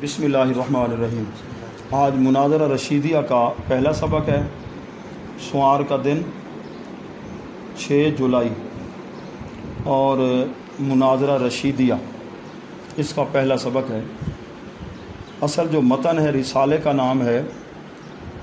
بسم اللہ الرحمن الرحیم۔ آج مناظرہ رشیدیہ کا پہلا سبق ہے۔ سوار کا دن 6 جولائی اور مناظرہ رشیدیہ اس کا پہلا سبق ہے۔ اصل جو متن ہے رسالے کا نام ہے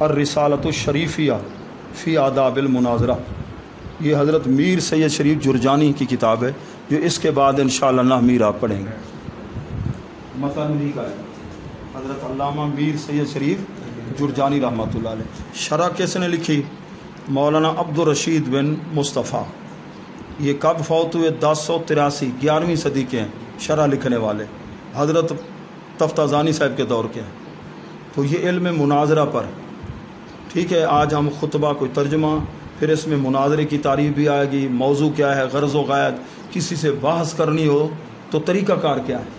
الرسالۃ الشریفیہ فی آداب المناظرہ۔ یہ حضرت میر سید شریف جرجانی کی کتاب ہے جو اس کے بعد انشاءاللہ نہ میر آپ پڑھیں گے۔ متن نہیں کا ہے حضرت علامہ میر سید شریف جرجانی رحمۃ اللہ علیہ۔ شرح کس نے لکھی؟ مولانا عبدالرشید بن مصطفیٰ۔ یہ کب فوت ہوئے؟ 1083، 11ویں صدی کے ہیں شرح لکھنے والے، حضرت تفتازانی صاحب کے دور کے ہیں۔ تو یہ علم مناظرہ پر ٹھیک ہے۔ آج ہم خطبہ کوئی ترجمہ، پھر اس میں مناظرے کی تعریف بھی آئے گی، موضوع کیا ہے، غرض و غایت، کسی سے بحث کرنی ہو تو طریقہ کار کیا ہے،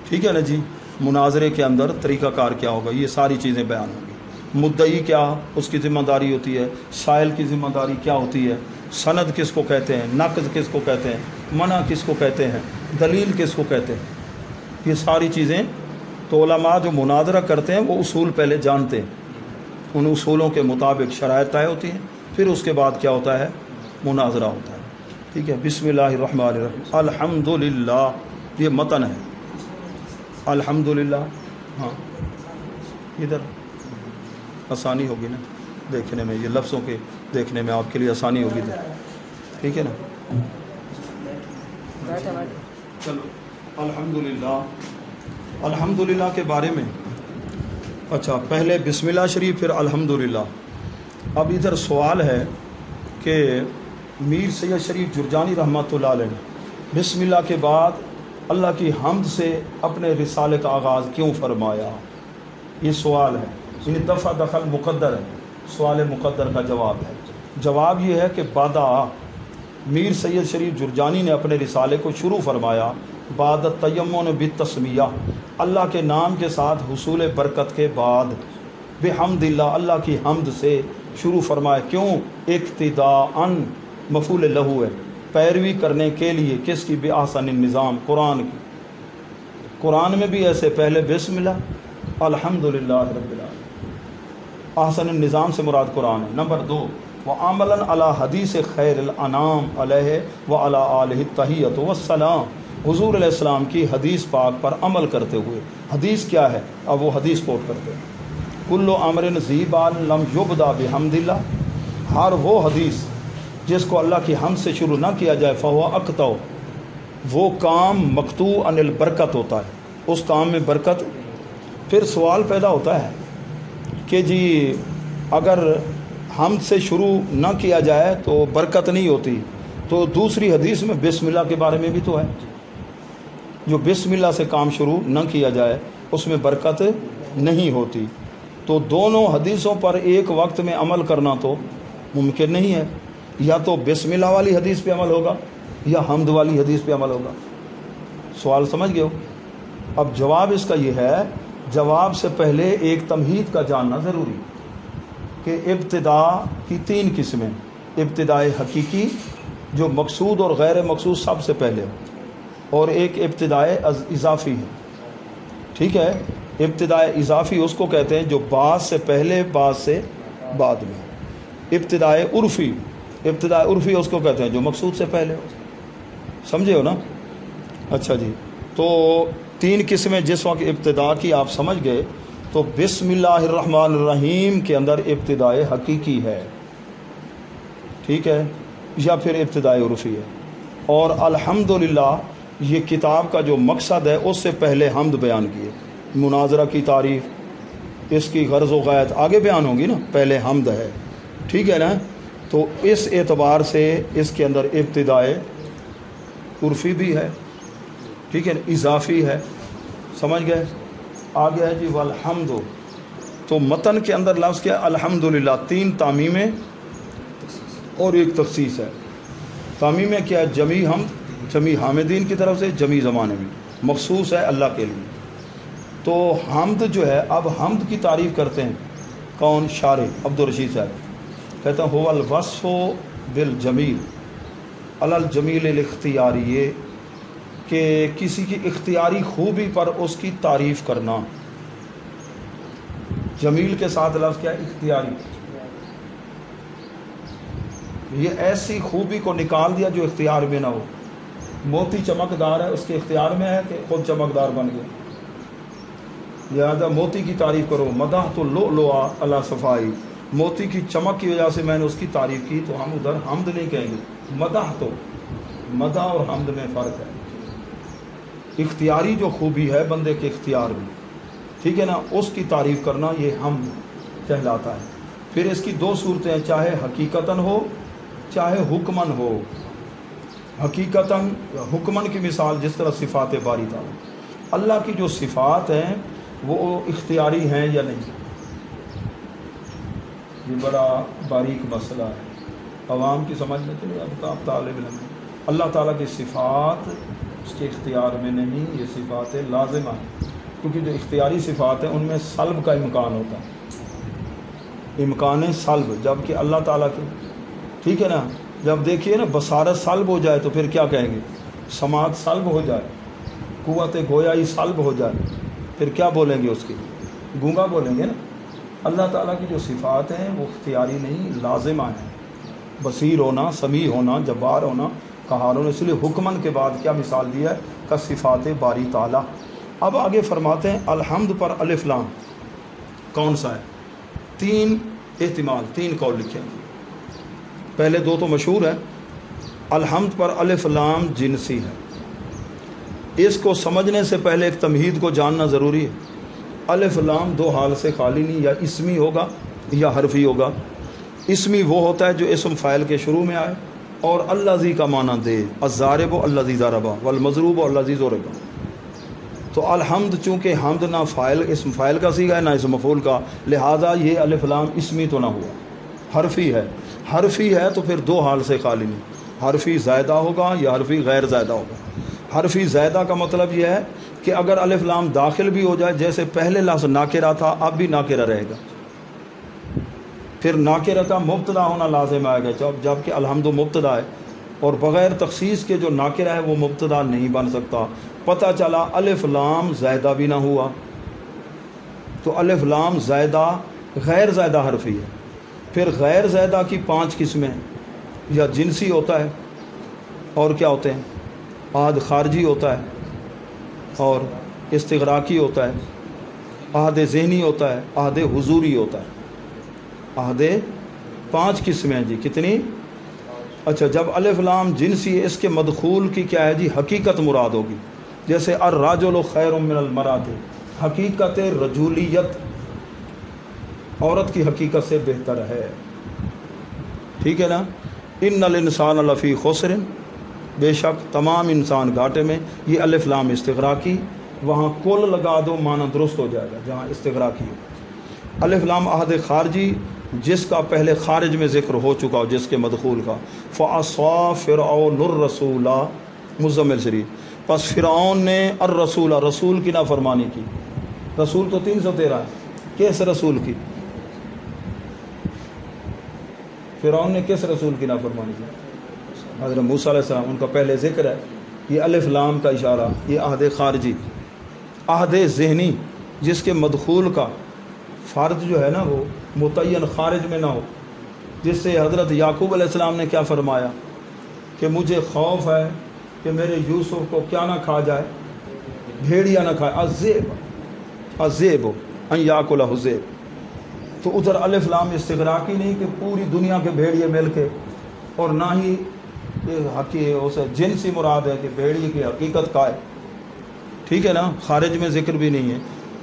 ٹھیک ہے نا جی، مناظرے کے اندر طریقہ کار کیا ہوگا، یہ ساری چیزیں بیان ہوں گی۔ مدعی کیا اس کی ذمہ داری ہوتی ہے، سائل کی ذمہ داری کیا ہوتی ہے، سند کس کو کہتے ہیں، نقض کس کو کہتے ہیں، منع کس کو کہتے ہیں، دلیل کس کو کہتے ہیں، یہ ساری چیزیں تو علماء جو مناظرہ کرتے ہیں وہ اصول پہلے جانتے ہیں، ان اصولوں کے مطابق شرائط طے ہوتی ہیں، پھر اس کے بعد کیا ہوتا ہے، مناظرہ ہوتا ہے، ٹھیک ہے۔ بسم اللہ الرحمن الرحیم۔ الحمدللہ، یہ متن ہے الحمدللہ۔ ہاں ادھر آسانی ہوگی نا دیکھنے میں، یہ لفظوں کے دیکھنے میں آپ کے لیے آسانی ہوگی تو ٹھیک ہے نا۔ چلو الحمدللہ، الحمدللہ کے بارے میں اچھا پہلے بسم اللہ شریف پھر الحمدللہ۔ اب ادھر سوال ہے کہ میر سید شریف جرجانی رحمۃ اللہ علیہ نے بسم اللہ کے بعد اللہ کی حمد سے اپنے رسالے کا آغاز کیوں فرمایا؟ یہ سوال ہے، یعنی دفع دخل مقدر ہے، سوال مقدر کا جواب ہے۔ جواب یہ ہے کہ بادا میر سید شریف جرجانی نے اپنے رسالے کو شروع فرمایا بعد تیمن بالتسمیہ، اللہ کے نام کے ساتھ حصول برکت کے بعد، بحمد اللہ، اللہ کی حمد سے شروع فرمایا۔ کیوں؟ اقتداءً، مفعول لہو ہے، پیروی کرنے کے لیے، کس کی؟ بِأَحْسَنِ النظام، قرآن کی۔ قرآن میں بھی ایسے پہلے بسم اللہ الحمدللہ رب العالمین، احسن النظام سے مراد قرآن ہے۔ نمبر 2، وَعَمَلًا عَلَى حدیث خیر الانام علیہ وعلی آلہ التحیۃ والسلام، حضور علیہ السلام کی حدیث پاک پر عمل کرتے ہوئے۔ حدیث کیا ہے؟ اب وہ حدیث کوٹ کرتے ہیں، کل امر ذی بال لم یبدا بحمد اللہ، ہر وہ حدیث جس کو اللہ کی حمد سے شروع نہ کیا جائے، فہو اقطع، وہ کام مقطوع عن البرکت ہوتا ہے، اس کام میں برکت۔ پھر سوال پیدا ہوتا ہے کہ جی اگر حمد سے شروع نہ کیا جائے تو برکت نہیں ہوتی، تو دوسری حدیث میں بسم اللہ کے بارے میں بھی تو ہے، جو بسم اللہ سے کام شروع نہ کیا جائے اس میں برکت نہیں ہوتی۔ تو دونوں حدیثوں پر ایک وقت میں عمل کرنا تو ممکن نہیں ہے، یا تو بسم اللہ والی حدیث پہ عمل ہوگا یا حمد والی حدیث پہ عمل ہوگا۔ سوال سمجھ گئے ہو؟ اب جواب اس کا یہ ہے، جواب سے پہلے ایک تمہید کا جاننا ضروری کہ ابتدا کی 3 قسمیں، ابتداء حقیقی جو مقصود اور غیر مقصود سب سے پہلے ہو، اور ایک ابتداء اضافی ہے، ٹھیک ہے۔ ابتداء اضافی اس کو کہتے ہیں جو بعض سے پہلے بعض سے بعد میں۔ ابتداء عرفی، ابتداء عرفی اس کو کہتے ہیں جو مقصود سے پہلے ہو، سمجھے ہو نا؟ اچھا جی، تو 3 قسمیں جس وقت ابتدا کی آپ سمجھ گئے تو بسم اللہ الرحمن الرحیم کے اندر ابتداء حقیقی ہے، ٹھیک ہے، یا پھر ابتداء عرفی ہے۔ اور الحمدللہ یہ کتاب کا جو مقصد ہے اس سے پہلے حمد بیان کیے، مناظرہ کی تعریف، اس کی غرض و غایت آگے بیان ہوگی نا، پہلے حمد ہے، ٹھیک ہے نا۔ تو اس اعتبار سے اس کے اندر ابتداء عرفی بھی ہے، ٹھیک ہے، اضافی ہے، سمجھ گئے؟ آگے ہے جی والحمد، تو متن کے اندر لفظ کیا؟ الحمدللہ، 3 تعمیمیں اور ایک تخصیص ہے۔ تعمیمیں کیا ہے؟ جمیع حمد، جمیع حامدین کی طرف سے، جمیع زمانے میں، مخصوص ہے اللہ کے لیے۔ تو حمد جو ہے، اب حمد کی تعریف کرتے ہیں کون؟ شارح عبدالرشید صاحب کہتے ہیں هو الوصف بالجمیل علی الجمیل الاختیاری، کہ کسی کی اختیاری خوبی پر اس کی تعریف کرنا. جمیل کے ساتھ لفظ کیا ہے؟ اختیاری. یہ ایسی خوبی کو نکال دیا جو اختیار میں نہ ہو. موتی چمکدار ہے، اس کے اختیار میں ہے کہ خود چمکدار بن گیا. لہذا موتی کی تعریف کرو. مدح تو لؤلؤ علی صفائی، موتی کی چمک کی وجہ سے میں نے اس کی تعریف کی، تو ہم ادھر حمد نہیں کہیں گے. مدح تو مدح اور حمد میں فرق ہے. اختیاری جو خوبی ہے بندے کے اختیار میں، ٹھیک ہے نا، اس کی تعریف کرنا یہ حمد کہلاتا ہے. پھر اس کی دو صورتیں ہیں، چاہے حقیقتاً ہو چاہے حکمن ہو. حقیقتاً حکمن کی مثال جس طرح صفات باری تعالیٰ، اللہ کی جو صفات ہیں وہ اختیاری ہیں یا نہیں، یہ بڑا باریک مسئلہ ہے، عوام کی سمجھ میں چلے. اب آپ طالب علم، اللہ تعالیٰ کی صفات اس کے اختیار میں نہیں، یہ صفات لازمہ ہیں. کیونکہ جو اختیاری صفات ہیں ان میں سلب کا امکان ہوتا ہے، امکان سلب، جبکہ اللہ تعالیٰ کی، ٹھیک ہے نا، جب دیکھیے نا بصارت سلب ہو جائے تو پھر کیا کہیں گے؟ سماعت سلب ہو جائے، قوت گویائی سلب ہو جائے، پھر کیا بولیں گے؟ اس کی گونگا بولیں گے نا. اللہ تعالیٰ کی جو صفات ہیں وہ اختیاری نہیں، لازمہ ہیں. بصیر ہونا، سمیع ہونا، جبار ہونا، قہار ہونا. اس لیے حکمن کے بعد کیا مثال دیا ہے؟ کا صفات باری تعالیٰ. اب آگے فرماتے ہیں الحمد پر الف لام کون سا ہے؟ تین احتمال، تین قول لکھے ہیں. پہلے دو تو مشہور ہے. الحمد پر الف لام جنسی ہے. اس کو سمجھنے سے پہلے ایک تمہید کو جاننا ضروری ہے. الف لام دو حال سے خالی نہیں، یا اسمی ہوگا یا حرفی ہوگا. اسمی وہ ہوتا ہے جو اسم فاعل کے شروع میں آئے اور الذی کا معنی دے، الضارب الذی ضرب والمضروب الذی ضرب. تو الحمد چونکہ حمد نہ فاعل اسم فاعل کا صیغہ ہے نہ اسم مفعول کا، لہذا یہ الف لام اسمی تو نہ ہوا، حرفی ہے. حرفی ہے تو پھر دو حال سے خالی نہیں، حرفی زائدہ ہوگا یا حرفی غیر زائدہ ہوگا. حرفی زائدہ کا مطلب یہ ہے کہ اگر الف لام داخل بھی ہو جائے، جیسے پہلے لفظ ناکرہ تھا اب بھی ناکرہ رہے گا، پھر ناکرہ کا مبتدا ہونا لازم آئے گا. جبکہ الحمد مبتدا ہے اور بغیر تخصیص کے جو ناکرہ ہے وہ مبتدا نہیں بن سکتا. پتہ چلا الف لام زائدہ بھی نہ ہوا، تو الف لام زائدہ غیر زائدہ حرفی ہے. پھر غیر زائدہ کی 5 قسمیں، یا جنسی ہوتا ہے، اور کیا ہوتے ہیں؟ عہد خارجی ہوتا ہے، اور استغراقی ہوتا ہے، عہد ذہنی ہوتا ہے، عہد حضوری ہوتا ہے. عہد 5 قسمیں ہیں جی. کتنی؟ اچھا، جب الف لام جنسی ہے، اس کے مدخول کی کیا ہے جی؟ حقیقت مراد ہوگی. جیسے الرجل خیر من المرأۃ، حقیقت رجولیت عورت کی حقیقت سے بہتر ہے، ٹھیک ہے نا. ان الانسان لفی خسر، بے شک تمام انسان گھاٹے میں. یہ الف لام استغراقی، وہاں کل لگا دو معنی درست ہو جائے گا جہاں استغراقی ہو. الف لام عہد خارجی، جس کا پہلے خارج میں ذکر ہو چکا ہو، جس کے مدخول کا. فعصى فرعون الرسول، مزمل شریف. پس فرعون نے الرسول، رسول کی نافرمانی کی. رسول تو 313 ہے، کس رسول کی؟ فرعون نے کس رسول کی نافرمانی کی؟ حضرت موسیٰ علیہ السلام، ان کا پہلے ذکر ہے. یہ الف لام کا اشارہ، یہ عہد خارجی. عہد ذہنی، جس کے مدخول کا فرد جو ہے نا وہ متعین خارج میں نہ ہو. جس سے حضرت یعقوب علیہ السلام نے کیا فرمایا کہ مجھے خوف ہے کہ میرے یوسف کو کیا نہ کھا جائے، بھیڑیا نہ کھائے. الذئب ان یاکلہ الذئب. تو ادھر الف لام استغراقی نہیں کہ پوری دنیا کے بھیڑیے مل کے، اور نہ ہی اسے جنسی مراد ہے کہ بھیڑیے کی حقیقت کھائے، ٹھیک ہے نا، خارج میں ذکر بھی نہیں ہے.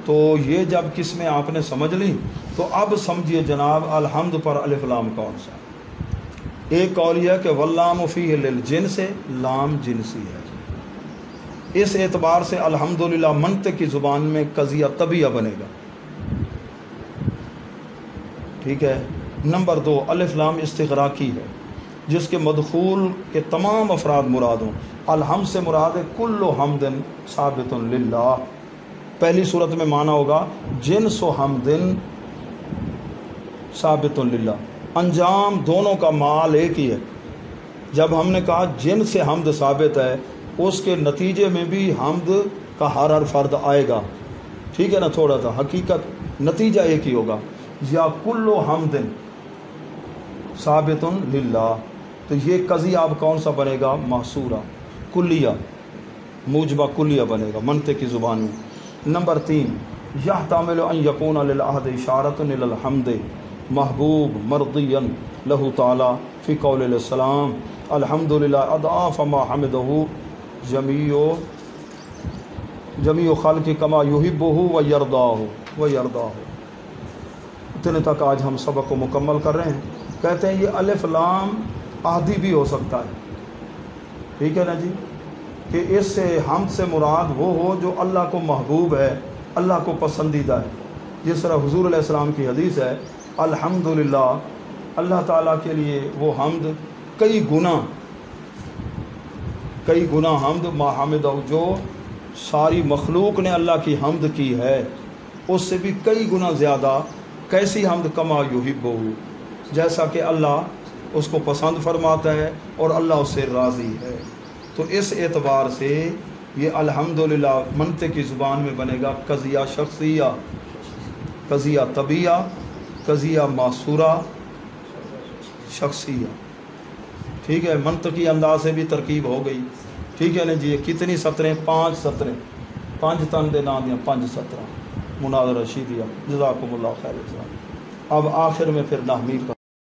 تو یہ جب قسمیں آپ نے سمجھ لی تو اب سمجھیے جناب الحمد پر الف لام کون سا. ایک قول یہ ہے کہ واللام فیہ للجنس، لام جنسی ہے. اس اعتبار سے الحمدللہ منطق کی زبان میں قضیہ طبیعہ بنے گا، ٹھیک ہے. نمبر 2، الف لام استغراقی ہے، جس کے مدخول کے تمام افراد مراد ہوں. الحمد سے مراد ہے کل حمد ثابت للہ. پہلی صورت میں معنی ہوگا جنس و حمد ثابت للہ، انجام دونوں کا مال ایک ہی ہے. جب ہم نے کہا جن سے حمد ثابت ہے اس کے نتیجے میں بھی حمد کا ہر فرد آئے گا، ٹھیک ہے نا، تھوڑا سا حقیقت نتیجہ ایک ہی ہوگا، یا کل حمد ثابت للہ، تو یہ قضیہ اب کون سا بنے گا؟ محصورہ کلیہ، موجبہ کلیہ بنے گا منطق کی زبان میں۔ نمبر 3، یحتمل ان یکون للعہد اشارۃ الی الحمد محبوب مرضیا لہ تعالی فی قول السلام الحمد للہ اضعاف ما حمدہ جمیع خلق کما یحبہ ویرضاہ۔ اتنے تک آج ہم سبق کو مکمل کر رہے ہیں۔ کہتے ہیں یہ الف لام عہدی بھی ہو سکتا ہے، ٹھیک ہے نا جی، کہ اس سے حمد سے مراد وہ ہو جو اللہ کو محبوب ہے، اللہ کو پسندیدہ ہے۔ جس طرح حضور علیہ السلام کی حدیث ہے الحمدللہ، اللہ تعالیٰ کے لیے وہ حمد کئی گنا حمد ما حمدہ، جو ساری مخلوق نے اللہ کی حمد کی ہے اس سے بھی کئی گنا زیادہ۔ کیسی حمد؟ کما یحبہ، جیسا کہ اللہ اس کو پسند فرماتا ہے اور اللہ اس سے راضی ہے۔ تو اس اعتبار سے یہ الحمدللہ منطق کی زبان میں بنے گا قضیہ شخصیہ، قضیہ طبیعہ، قضیہ معصورہ شخصیہ، ٹھیک ہے، منطقی انداز سے بھی ترکیب ہو گئی، ٹھیک ہے نا جی۔ کتنی سطریں؟ 5 سطریں، 5 تن دے نام دیا 5 سطریں مناظرہ شیدیہ۔ جزاکم اللہ خیر۔ اب آخر میں پھر نحوی کا